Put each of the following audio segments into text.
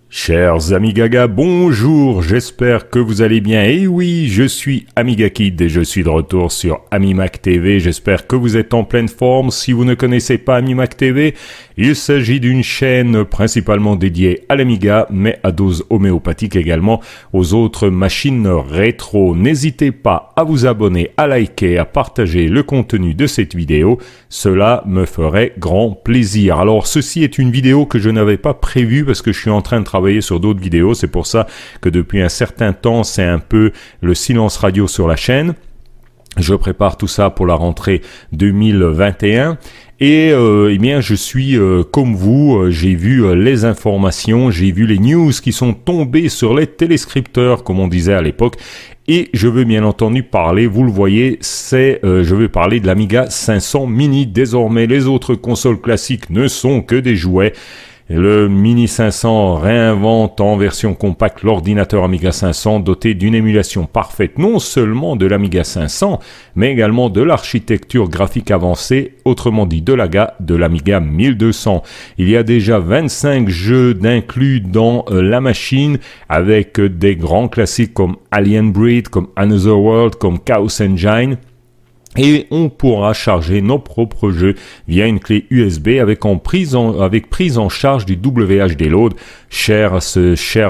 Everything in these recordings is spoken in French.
Chers amis Gaga, bonjour, j'espère que vous allez bien. Et oui, je suis Amiga Kid et je suis de retour sur AmiMac TV. J'espère que vous êtes en pleine forme. Si vous ne connaissez pas AmiMac TV, il s'agit d'une chaîne principalement dédiée à l'Amiga, mais à dose homéopathique également aux autres machines rétro. N'hésitez pas à vous abonner, à liker, à partager le contenu de cette vidéo. Cela me ferait grand plaisir. Alors, ceci est une vidéo que je n'avais pas prévue parce que je suis en train de travailler sur d'autres vidéos. C'est pour ça que depuis un certain temps, c'est un peu le silence radio sur la chaîne. Je prépare tout ça pour la rentrée 2021 et eh bien je suis comme vous, j'ai vu les informations, j'ai vu les news qui sont tombées sur les téléscripteurs comme on disait à l'époque et je veux bien entendu parler, vous le voyez, je veux parler de l'Amiga 500 Mini. Désormais les autres consoles classiques ne sont que des jouets. Le Mini 500 réinvente en version compacte l'ordinateur Amiga 500 doté d'une émulation parfaite non seulement de l'Amiga 500 mais également de l'architecture graphique avancée, autrement dit de l'Amiga 1200. Il y a déjà 25 jeux d'inclus dans la machine avec des grands classiques comme Alien Breed, comme Another World, comme Chaos Engine. Et on pourra charger nos propres jeux via une clé USB avec prise en charge du WHD Load. Cher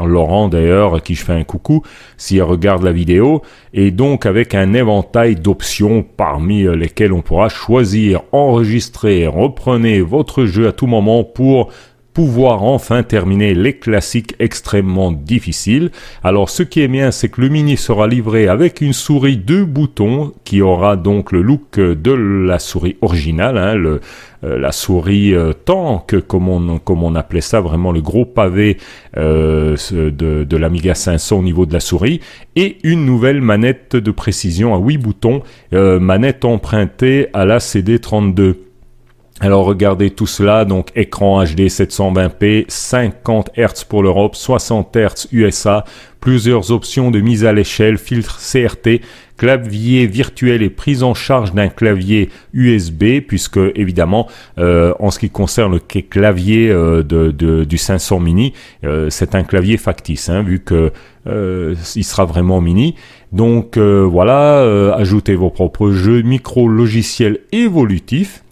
Laurent d'ailleurs, à qui je fais un coucou si elle regarde la vidéo. Et donc avec un éventail d'options parmi lesquelles on pourra choisir, enregistrer, reprenez votre jeu à tout moment pour pouvoir enfin terminer les classiques extrêmement difficiles. Alors ce qui est bien, c'est que le Mini sera livré avec une souris 2 boutons qui aura donc le look de la souris originale, hein, la souris tank comme on appelait ça, vraiment le gros pavé de l'Amiga 500 au niveau de la souris, et une nouvelle manette de précision à 8 boutons, manette empruntée à la CD32. Alors regardez tout cela, donc écran HD 720p, 50 Hz pour l'Europe, 60 Hz USA, plusieurs options de mise à l'échelle, filtre CRT, clavier virtuel et prise en charge d'un clavier USB, puisque évidemment en ce qui concerne le clavier du 500 Mini, c'est un clavier factice, hein, vu que il sera vraiment mini. Donc voilà, ajoutez vos propres jeux, micro logiciel évolutif.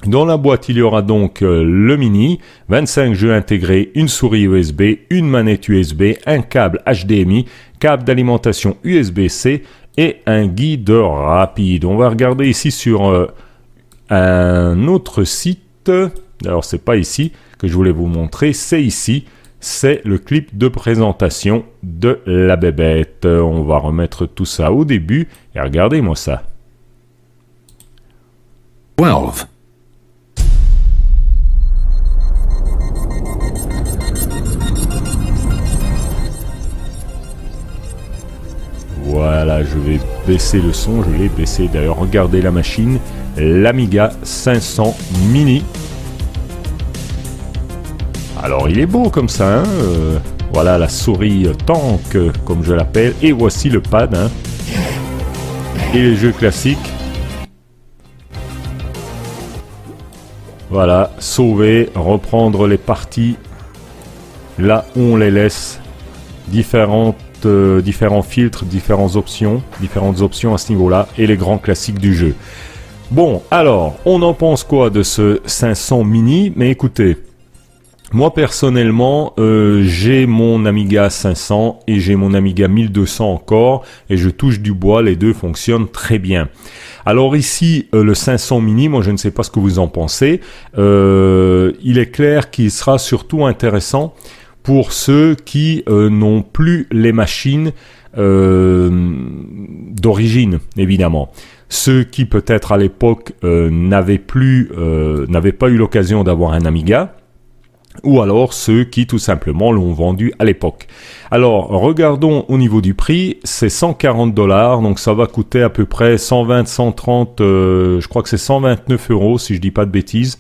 Dans la boîte, il y aura donc le Mini, 25 jeux intégrés, une souris USB, une manette USB, un câble HDMI, câble d'alimentation USB-C et un guide rapide. On va regarder ici sur un autre site. Alors, c'est pas ici que je voulais vous montrer, c'est ici. C'est le clip de présentation de la bébête. On va remettre tout ça au début et regardez-moi ça. 12. Voilà, je vais baisser le son, je l'ai baissé d'ailleurs, regardez la machine, l'Amiga 500 Mini. Alors il est beau comme ça, hein, voilà la souris tank comme je l'appelle, et voici le pad, hein, et les jeux classiques. Voilà, sauver, reprendre les parties là où on les laisse, différents filtres, différentes options à ce niveau-là et les grands classiques du jeu. Bon, alors, on en pense quoi de ce 500 Mini? Mais écoutez, moi personnellement, j'ai mon Amiga 500 et j'ai mon Amiga 1200 encore et je touche du bois, les deux fonctionnent très bien. Alors ici, le 500 Mini, moi je ne sais pas ce que vous en pensez, il est clair qu'il sera surtout intéressant pour ceux qui n'ont plus les machines d'origine, évidemment. Ceux qui peut-être à l'époque n'avaient pas eu l'occasion d'avoir un Amiga, ou alors ceux qui tout simplement l'ont vendu à l'époque. Alors regardons au niveau du prix, c'est 140 $, donc ça va coûter à peu près 120, 130, je crois que c'est 129 € si je dis pas de bêtises.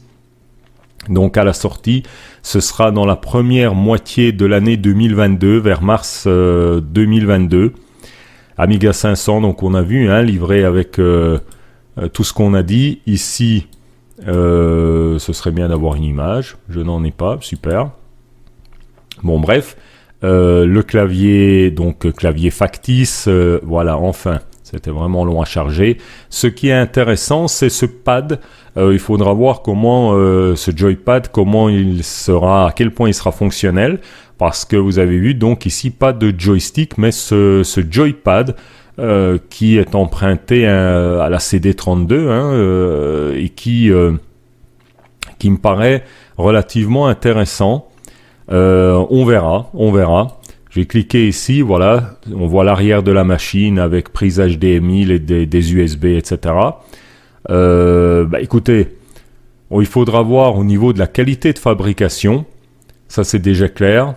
Donc à la sortie, ce sera dans la première moitié de l'année 2022, vers mars 2022. Amiga 500, donc on a vu, hein, livré avec tout ce qu'on a dit. Ici, ce serait bien d'avoir une image. Je n'en ai pas, super. Bon bref, le clavier, donc clavier factice, voilà, enfin, c'était vraiment long à charger. Ce qui est intéressant, c'est ce pad. Il faudra voir comment ce joypad, comment il sera, à quel point il sera fonctionnel, parce que vous avez vu donc ici pas de joystick, mais ce joypad qui est emprunté à la CD32 hein, et qui me paraît relativement intéressant. On verra. Je vais cliquer ici, voilà, on voit l'arrière de la machine avec prise HDMI, des USB, etc. Écoutez, il faudra voir au niveau de la qualité de fabrication, ça c'est déjà clair.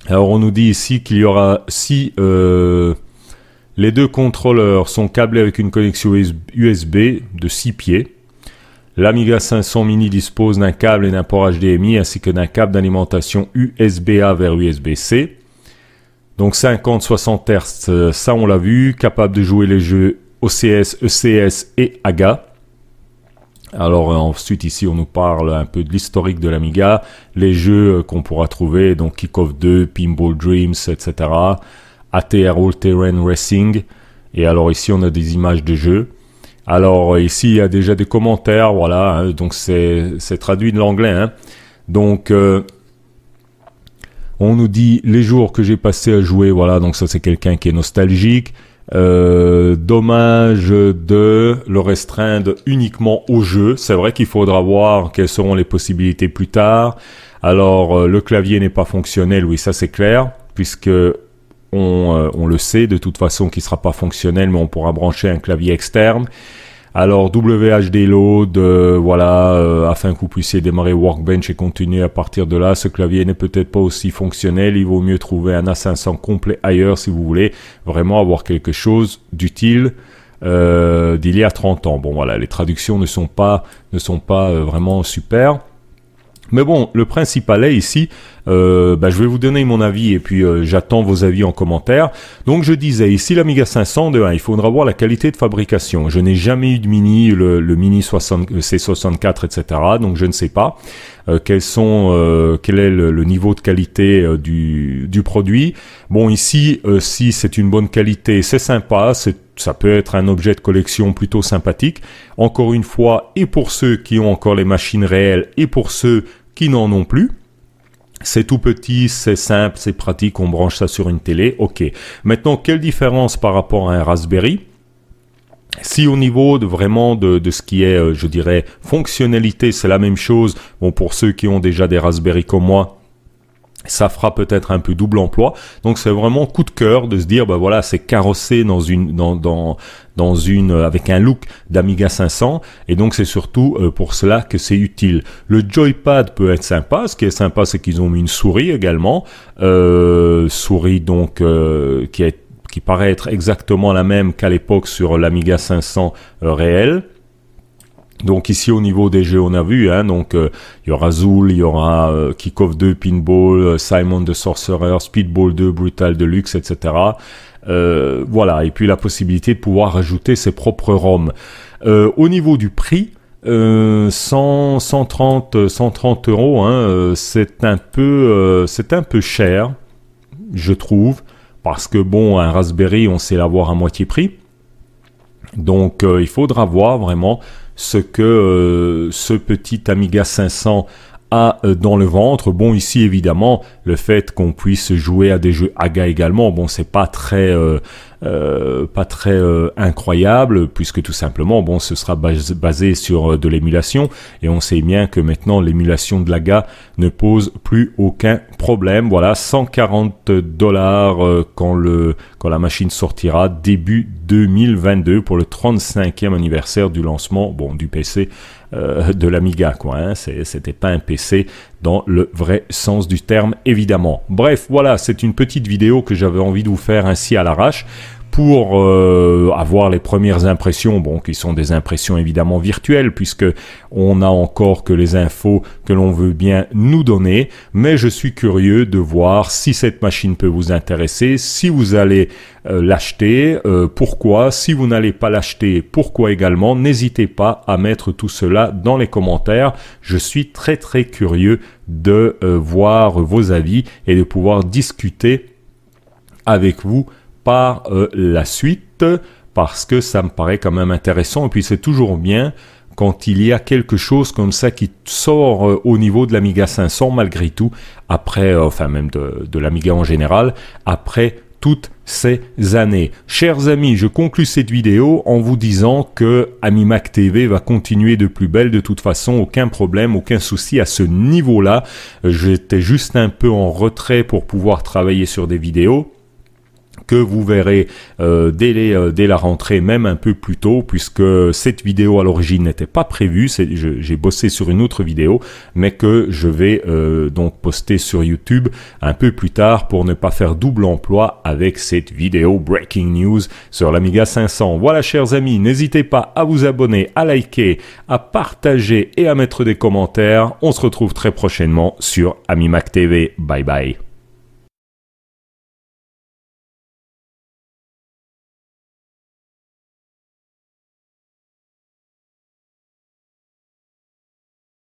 Alors on nous dit ici qu'il y aura si les deux contrôleurs sont câblés avec une connexion USB de 6 pieds. L'Amiga 500 Mini dispose d'un câble et d'un port HDMI ainsi que d'un câble d'alimentation USB-A vers USB-C. Donc 50-60 Hz, ça on l'a vu, capable de jouer les jeux OCS, ECS et AGA. Alors ensuite ici on nous parle un peu de l'historique de l'Amiga, les jeux qu'on pourra trouver, donc Kick-Off 2, Pinball Dreams, etc. ATR All Terrain Racing. Et alors ici on a des images de jeux. Alors ici il y a déjà des commentaires, voilà, hein, donc c'est traduit de l'anglais. Hein. Donc on nous dit les jours que j'ai passé à jouer, voilà, donc ça c'est quelqu'un qui est nostalgique. Dommage de le restreindre uniquement au jeu. C'est vrai qu'il faudra voir quelles seront les possibilités plus tard. Alors le clavier n'est pas fonctionnel, oui ça c'est clair, puisque on le sait de toute façon qu'il ne sera pas fonctionnel, mais on pourra brancher un clavier externe. Alors WHD load, voilà, afin que vous puissiez démarrer Workbench et continuer à partir de là. Ce clavier n'est peut-être pas aussi fonctionnel, il vaut mieux trouver un A500 complet ailleurs si vous voulez vraiment avoir quelque chose d'utile d'il y a 30 ans. Bon voilà, les traductions ne sont pas vraiment super. Mais bon, le principal est ici, je vais vous donner mon avis et puis j'attends vos avis en commentaire. Donc je disais, ici l'Amiga 500, de 1, il faudra voir la qualité de fabrication. Je n'ai jamais eu de Mini, le Mini C64, etc. Donc je ne sais pas quel est le niveau de qualité du produit. Bon ici, si c'est une bonne qualité, c'est sympa, ça peut être un objet de collection plutôt sympathique. Encore une fois, et pour ceux qui ont encore les machines réelles et pour ceux qui n'en ont plus, c'est tout petit, c'est simple, c'est pratique, on branche ça sur une télé, ok. Maintenant, quelle différence par rapport à un Raspberry? Si au niveau de vraiment de ce qui est, je dirais, fonctionnalité, c'est la même chose, bon pour ceux qui ont déjà des Raspberry comme moi, ça fera peut-être un peu double emploi. Donc c'est vraiment coup de cœur de se dire bah voilà, c'est carrossé avec un look d'Amiga 500 et donc c'est surtout pour cela que c'est utile. Le joypad peut être sympa, ce qui est sympa c'est qu'ils ont mis une souris également, souris donc qui paraît être exactement la même qu'à l'époque sur l'Amiga 500 réel. Donc ici au niveau des jeux on a vu, hein, donc il y aura Zool, il y aura Kick-Off 2, Pinball, Simon the Sorcerer, Speedball 2, Brutal Deluxe, etc. Voilà, et puis la possibilité de pouvoir ajouter ses propres ROM. Au niveau du prix, 130 euros, hein, c'est un peu cher, je trouve, parce que bon, un Raspberry on sait l'avoir à moitié prix. Donc il faudra voir vraiment ce que ce petit Amiga 500 a dans le ventre. Bon ici évidemment le fait qu'on puisse jouer à des jeux AGA également, bon c'est pas très incroyable puisque tout simplement bon ce sera basé sur de l'émulation et on sait bien que maintenant l'émulation de l'AGA ne pose plus aucun problème. Voilà, 140 $ quand la machine sortira début 2022 pour le 35e anniversaire du lancement du PC de l'Amiga quoi, hein. C'était pas un PC dans le vrai sens du terme évidemment. Bref, voilà, c'est une petite vidéo que j'avais envie de vous faire ainsi à l'arrache pour avoir les premières impressions, bon, qui sont des impressions évidemment virtuelles, puisque on n'a encore que les infos que l'on veut bien nous donner, mais je suis curieux de voir si cette machine peut vous intéresser, si vous allez l'acheter, pourquoi, si vous n'allez pas l'acheter, pourquoi également. N'hésitez pas à mettre tout cela dans les commentaires, je suis très très curieux de voir vos avis et de pouvoir discuter avec vous par la suite, parce que ça me paraît quand même intéressant, et puis c'est toujours bien quand il y a quelque chose comme ça qui sort au niveau de l'Amiga 500 malgré tout, après, enfin même de l'Amiga en général, après toutes ces années. Chers amis, je conclus cette vidéo en vous disant que AmiMac TV va continuer de plus belle de toute façon, aucun problème, aucun souci à ce niveau-là. J'étais juste un peu en retrait pour pouvoir travailler sur des vidéos que vous verrez dès la rentrée, même un peu plus tôt, puisque cette vidéo à l'origine n'était pas prévue. J'ai bossé sur une autre vidéo, mais que je vais donc poster sur YouTube un peu plus tard pour ne pas faire double emploi avec cette vidéo Breaking News sur l'Amiga 500. Voilà, chers amis, n'hésitez pas à vous abonner, à liker, à partager et à mettre des commentaires. On se retrouve très prochainement sur AmiMac TV. Bye bye.